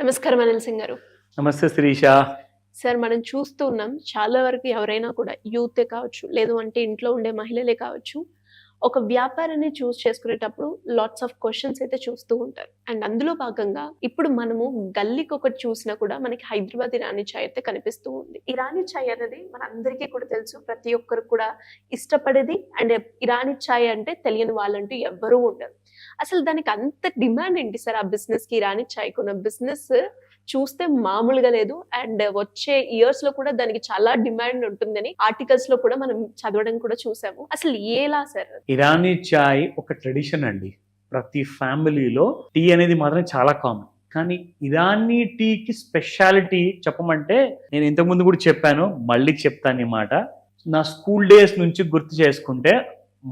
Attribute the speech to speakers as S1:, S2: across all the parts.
S1: నమస్కారం అనిల్ సింగ్ గారు.
S2: నమస్తే శిరీష.
S1: సార్, మనం చూస్తూ ఉన్నాం చాలా వరకు ఎవరైనా కూడా యూతే కావచ్చు, లేదు అంటే ఇంట్లో ఉండే మహిళలే కావచ్చు, ఒక వ్యాపారాన్ని చూస్ చేసుకునేటప్పుడు లాట్స్ ఆఫ్ క్వశ్చన్స్ అయితే చూస్తూ ఉంటారు. అండ్ అందులో భాగంగా ఇప్పుడు మనము గల్లీకి ఒకటి చూసినా కూడా మనకి హైదరాబాద్ ఇరానీ చాయ్ అయితే కనిపిస్తూ ఉంది. ఇరానీ చాయ్ అనేది మన అందరికీ కూడా తెలుసు, ప్రతి ఒక్కరు కూడా ఇష్టపడేది. అండ్ ఇరానీ చాయ్ అంటే తెలియని వాళ్ళంటూ ఎవ్వరూ ఉండరు. అసలు దానికి అంత డిమాండ్ ఏంటి సార్? ఆ బిజినెస్ కి, ఇరానీ చాయ్ కొన్న బిజినెస్ చూస్తే మామూలుగా లేదు. అండ్ వచ్చే ఇయర్స్ లో కూడా దానికి చాలా డిమాండ్ ఉంటుందని ఆర్టికల్స్ లో కూడా మనం చదవడం కూడా చూసాము. అసలు ఎలా సార్?
S2: ఇరానీ చాయ్ ఒక ట్రెడిషన్ అండి. ప్రతి ఫ్యామిలీలో టీ అనేది మాత్రం చాలా కామన్. కానీ ఇరానీ టీకి స్పెషాలిటీ చెప్పమంటే, నేను ఇంతకుముందు కూడా చెప్పాను, మళ్ళీ చెప్తాను ఈ మాట. నా స్కూల్ డేస్ నుంచి గుర్తు చేసుకుంటే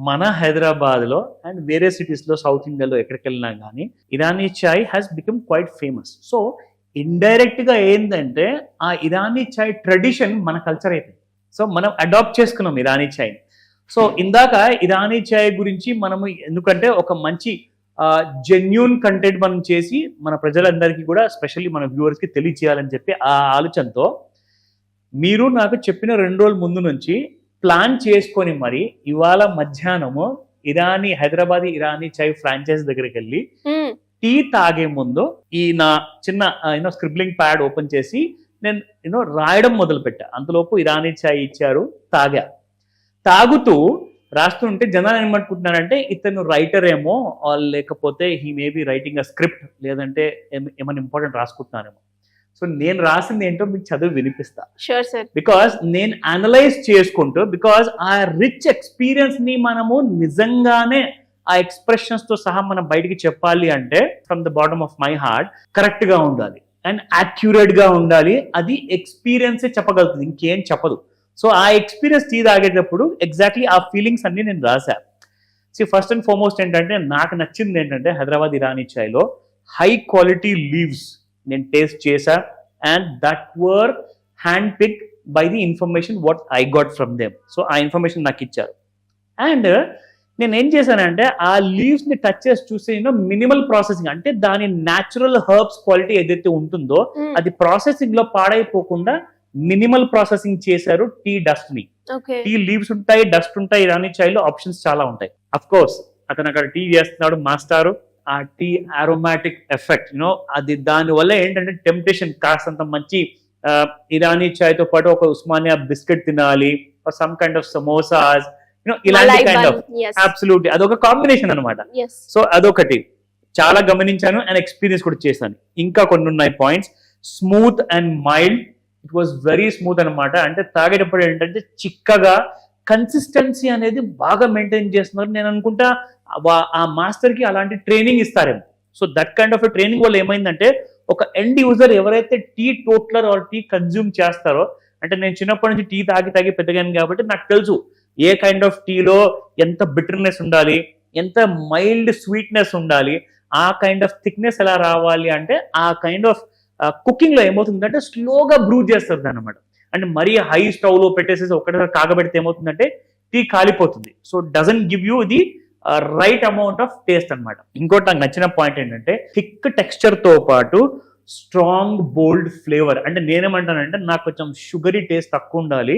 S2: మన హైదరాబాద్లో అండ్ వేరే సిటీస్లో, సౌత్ ఇండియాలో ఎక్కడికి వెళ్ళినా కానీ Irani chai has become quite famous. So ఇండైరెక్ట్గా ఏంటంటే ఆ ఇరానీ చాయ్ ట్రెడిషన్ మన కల్చర్ అయిపోయింది. సో మనం అడాప్ట్ చేసుకున్నాం ఇరానీ చాయ్. సో ఇందాక ఇరానీ చాయ్ గురించి మనము ఎందుకంటే ఒక మంచి జెన్యూన్ కంటెంట్ మనం చేసి మన ప్రజలందరికీ కూడా, ఎస్పెషల్లీ మన వ్యూవర్స్కి తెలియచేయాలని చెప్పి ఆ ఆలోచనతో మీరు నాకు చెప్పిన 2 రోజుల ముందు నుంచి ప్లాన్ చేసుకొని మరి ఇవాళ మధ్యాహ్నము హైదరాబాదీ ఇరానీ చాయ్ ఫ్రాంచైజ్ దగ్గరికి వెళ్ళి టీ తాగే ముందు ఈ నా చిన్న స్క్రిబ్లింగ్ ప్యాడ్ ఓపెన్ చేసి నేను రాయడం మొదలు పెట్టా. అంతలోపు ఇరానీ చాయ్ ఇచ్చారు, తాగుతూ రాస్తుంటే జనాలు ఏమనుకుంటున్నారంటే ఇతను రైటర్ ఏమో, లేకపోతే he may be writing a script, లేదంటే ఏమైనా ఇంపార్టెంట్ రాసుకుంటున్నారేమో. సో నేను రాసింది ఏంటో మీకు చదువు వినిపిస్తా. బికాస్ నేను అనలైజ్ చేసుకుంటూ, బికాస్ ఆ రిచ్ ఎక్స్పీరియన్స్ ని మనము నిజంగానే ఆ ఎక్స్ప్రెషన్స్ తో సహా మనం బయటికి చెప్పాలి అంటే from the bottom of my heart correct గా ఉండాలి అండ్ యాక్యురేట్ గా ఉండాలి. అది ఎక్స్పీరియన్సే చెప్పగలుగుతుంది, ఇంకేం చెప్పదు. సో ఆ ఎక్స్పీరియన్స్ టీ తాగేటప్పుడు ఎగ్జాక్ట్లీ ఆ ఫీలింగ్స్ అన్ని నేను రాశాను. సో ఫస్ట్ అండ్ ఫార్మోస్ట్ ఏంటంటే, నాకు నచ్చింది ఏంటంటే హైదరాబాద్ ఇరానీ చాయ్లో హై క్వాలిటీ లీవ్స్ నేను టేస్ట్ చేశా. And that were hand pick by the information what I got from them. So ఆ ఇన్ఫర్మేషన్ నాకు ఇచ్చారు. అండ్ నేను ఏం చేశానంటే ఆ లీవ్స్ ని టచ్ చేసి చూసి మినిమల్ ప్రాసెసింగ్, అంటే దాని న్యాచురల్ హర్బ్స్ క్వాలిటీ ఏదైతే ఉంటుందో అది ప్రాసెసింగ్ లో పాడైపోకుండా మినిమల్ ప్రాసెసింగ్ చేశారు. టీ డస్ట్ ని, టీ లీవ్స్ ఉంటాయి, డస్ట్ ఉంటాయి. ఇరానీ చాయ్ లో ఆప్షన్స్ చాలా ఉంటాయి. అఫ్ కోర్స్ అతను అక్కడ టీ చేస్తున్నాడు, మాస్టారు. ఆ టీ అరోమాటిక్ ఎఫెక్ట్ అది దాని వల్ల ఏంటంటే టెంప్టేషన్, కాస్తంత మంచి ఇరానీ చాయ్ తో పాటు ఒక ఉస్మానియా బిస్కెట్ తినాలి, సమ్ కైండ్ ఆఫ్ సమోసాస్, ఇలాంటి కైండ్ ఆఫ్ అబ్సల్యూట్లీ అదొక కాంబినేషన్ అనమాట. సో అదొకటి చాలా గమనించాను అండ్ ఎక్స్పీరియన్స్ కూడా చేశాను. ఇంకా కొన్ని ఉన్నాయి points. Smooth and mild, it was very smooth అనమాట. అంటే తాగేటప్పుడు ఏంటంటే చిక్కగా, కన్సిస్టెన్సీ అనేది బాగా మెయింటైన్ చేస్తున్నారు. నేను అనుకుంటా ఆ మాస్టర్ కి అలాంటి ట్రైనింగ్ ఇస్తారేమో. So that kind of training వల్ల ఏమైందంటే ఒక ఎండ్ యూజర్ ఎవరైతే teetotaller or tea consume చేస్తారో, అంటే నేను చిన్నప్పటి నుంచి టీ తాగి పెద్దగాను కాబట్టి నాకు తెలుసు ఏ కైండ్ ఆఫ్ టీలో ఎంత బిటర్నెస్ ఉండాలి, ఎంత మైల్డ్ స్వీట్నెస్ ఉండాలి, ఆ కైండ్ ఆఫ్ థిక్నెస్ ఎలా రావాలి. అంటే ఆ కైండ్ ఆఫ్ కుకింగ్ లో ఏమవుతుందంటే స్లోగా బ్రూ చేస్తుంది అనమాట. అంటే మరీ హై స్టవ్ లో పెట్టేసేసి ఒకటి కాగబెడితే ఏమవుతుందంటే టీ కాలిపోతుంది. So doesn't give you the right amount of taste అనమాట. ఇంకోటి నాకు నచ్చిన పాయింట్ ఏంటంటే థిక్ టెక్స్చర్ తో పాటు స్ట్రాంగ్ బోల్డ్ ఫ్లేవర్. అంటే నేనేమంటానంటే నాకు కొంచెం షుగరీ టేస్ట్ తక్కువ ఉండాలి,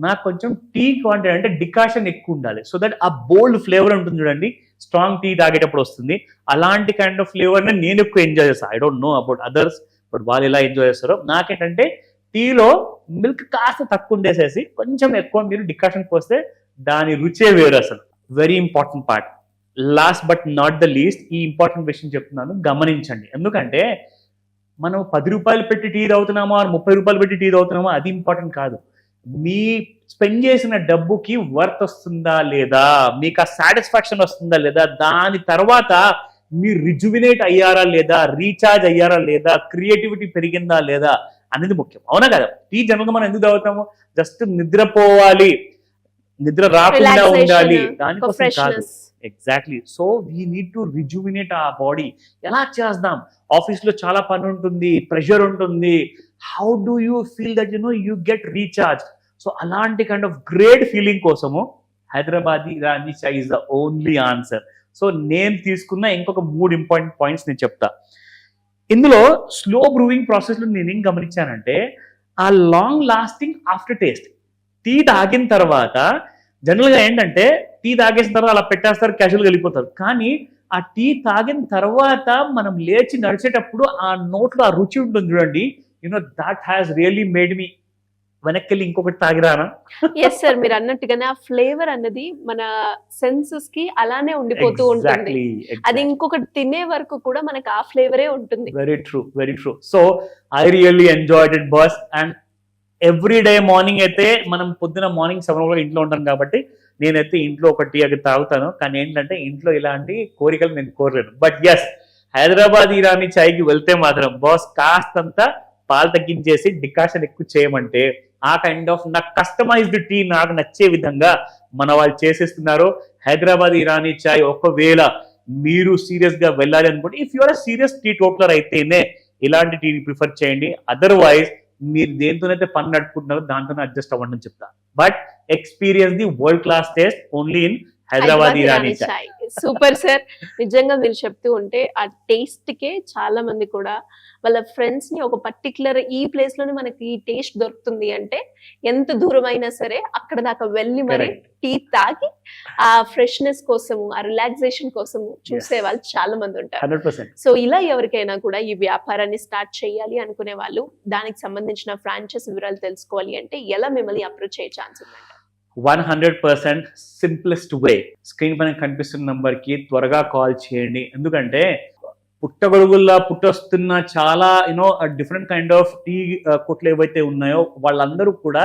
S2: నాకు కొంచెం టీ క్వాంటిటీ అంటే డికాషన్ ఎక్కువ ఉండాలి. సో దట్ ఆ బోల్డ్ ఫ్లేవర్ ఉంటుంది చూడండి, స్ట్రాంగ్ టీ తాగేటప్పుడు వస్తుంది. అలాంటి కైండ్ ఆఫ్ ఫ్లేవర్ ని నేను ఎక్కువ ఎంజాయ్ చేస్తాను. I don't know about others, but వాళ్ళు ఎలా ఎంజాయ్ చేస్తారో. నాకేంటంటే టీలో మిల్క్ కాస్త తక్కువ ఉండేసేసి కొంచెం ఎక్కువ మీరు డికాషన్ పోస్తే దాని రుచే వేరు అసలు. Very important part. Last but not the least, ఈ ఇంపార్టెంట్ విషయం చెప్తున్నాను, గమనించండి. ఎందుకంటే మనం 10 రూపాయలు పెట్టి టీ తాగుతున్నామో, 30 రూపాయలు పెట్టి టీ తాగుతున్నామో అది ఇంపార్టెంట్ కాదు. మీ స్పెండ్ చేసిన డబ్బుకి వర్త్ వస్తుందా లేదా, మీకు ఆ సాటిస్ఫాక్షన్ వస్తుందా లేదా, దాని తర్వాత మీరు రిజువినేట్ అయ్యారా లేదా, రీఛార్జ్ అయ్యారా లేదా, క్రియేటివిటీ పెరిగిందా లేదా అనేది ముఖ్యం. అవునా కదా? టీ జనరల్గా మనం ఎందుకు తాగుతాము? జస్ట్ నిద్రపోవాలి, నిద్ర రాకుండా ఉండాలి, దానికోసం కాదు. Exactly. So we need to rejuvenate ఆ బాడీ. ఎలా చేద్దాం? ఆఫీస్ లో చాలా పని ఉంటుంది, ప్రెషర్ ఉంటుంది. How do you feel that you get recharge? So అలాంటి కైండ్ ఆఫ్ గ్రేట్ ఫీలింగ్ కోసము Hyderabadi Irani chai is the only answer. So నేను తీసుకున్న ఇంకొక 3 ఇంపార్టెంట్ పాయింట్స్ నేను చెప్తా. ఇందులో స్లో బ్రూవింగ్ ప్రాసెస్లో నేనేం గమనించానంటే ఆ long lasting after taste. Tea తాగిన తర్వాత జనరల్గా ఏంటంటే టీ తాగేసిన తర్వాత అలా పెట్టేస్తారు, క్యాజువల్గా వెళ్ళిపోతారు. కానీ ఆ టీ తాగిన తర్వాత మనం లేచి నడిచేటప్పుడు ఆ నోట్లో ఆ రుచి ఉంటుంది చూడండి, that has really made me వెనక్కి వెళ్ళి ఇంకొకటి తాగిరానా.
S1: ఎస్ సార్, మీరు అన్నట్టుగానే ఆ ఫ్లేవర్ అన్నది మన సెన్సెస్ కి అలానే ఉండిపోతూ ఉంటుంది. అది ఇంకొకటి తినే వరకు కూడా మనకి ఆ ఫ్లేవరే ఉంటుంది.
S2: Very true, very true. So I really enjoyed it boss. And every day morning అయితే మనం పొద్దున మార్నింగ్ 7 ఇంట్లో ఉంటాం కాబట్టి నేనైతే ఇంట్లో ఒక టీ అది తాగుతాను. కానీ ఏంటంటే ఇంట్లో ఇలాంటి కోరికలు నేను కోరలేను. బట్ ఎస్, హైదరాబాద్ ఇరానీ చాయ్కి వెళ్తే మాత్రం బాస్ కాస్తంత పాలు తగ్గించేసి డికాషన్ ఎక్కువ చేయమంటే ఆ కైండ్ ఆఫ్ నాకు కస్టమైజ్డ్ టీ నాకు నచ్చే విధంగా మన వాళ్ళు చేసేస్తున్నారు. హైదరాబాద్ ఇరానీ చాయ్ ఒకవేళ మీరు సీరియస్ గా వెళ్ళాలి అనుకుంటే, if you're serious teetotaller అయితేనే ఇలాంటి టీని ప్రిఫర్ చేయండి. అదర్వైజ్ మీరు దేంతోనైతే పని నడుపుకుంటున్నారో దాంతోనే అడ్జస్ట్ అవ్వండి అని చెప్తా. But experience the world class taste only in Hyderabad Irani chai.
S1: Super sir, నిజంగా మీరు చెప్తూ ఉంటే ఆ టేస్ట్ కే చాలా మంది కూడా వాళ్ళ ఫ్రెండ్స్ ని ఒక పర్టికులర్ ఈ ప్లేస్ లోనే మనకి ఈ టేస్ట్ దొరుకుతుంది అంటే ఎంత దూరం అయినా సరే అక్కడ దాకా వెళ్ళి మరి టీ తాగి ఆ ఫ్రెష్నెస్ కోసము, ఆ రిలాక్సేషన్ కోసము చూసే వాళ్ళు చాలా మంది ఉంటారు.
S2: 100%.
S1: సో ఇలా ఎవరికైనా కూడా ఈ వ్యాపారాన్ని స్టార్ట్ చేయాలి అనుకునే వాళ్ళు, దానికి సంబంధించిన ఫ్రాంచైజ్ వివరాలు తెలుసుకోవాలి అంటే ఎలా మిమ్మల్ని అప్రోచ్ అయ్యే ఛాన్స్ ఉందంట?
S2: 100% సింప్లెస్ట్ వే, స్క్రీన్ పైన కనిపిస్తున్న నంబర్కి త్వరగా కాల్ చేయండి. ఎందుకంటే పుట్టగొడుగుల్లా పుట్టొస్తున్న చాలా డిఫరెంట్ కైండ్ ఆఫ్ టీ కొట్లు ఏవైతే ఉన్నాయో వాళ్ళందరూ కూడా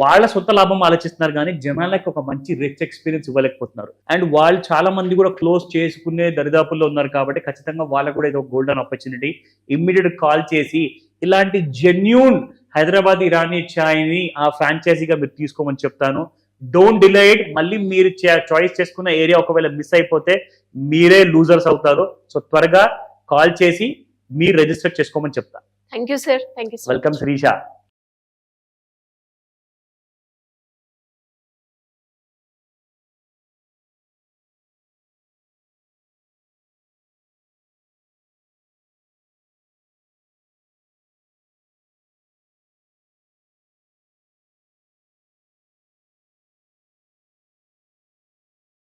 S2: వాళ్ళ సొంత లాభం ఆలోచిస్తున్నారు, కానీ జనాలకు ఒక మంచి రిచ్ ఎక్స్పీరియన్స్ ఇవ్వలేకపోతున్నారు. అండ్ వాళ్ళు చాలా మంది కూడా క్లోజ్ చేసుకునే దరిదాపుల్లో ఉన్నారు. కాబట్టి ఖచ్చితంగా వాళ్ళకు కూడా ఇది ఒక గోల్డెన్ ఆపర్చునిటీ. ఇమ్మీడియట్ కాల్ చేసి ఇలాంటి జెన్యూన్ హైదరాబాద్ ఇరానీ చాయ్ని ఆ ఫ్రాంచైజీగా మీరు తీసుకోమని చెప్తాను. Don't delay it. మళ్ళీ మీరు చాయిస్ చేసుకున్న ఏరియా ఒకవేళ మిస్ అయిపోతే మీరే లూజర్స్ అవుతారు. సో త్వరగా కాల్ చేసి మీరు రిజిస్టర్ చేసుకోమని చెప్తా.
S1: Thank you sir. Thank you.
S2: Welcome Srisha.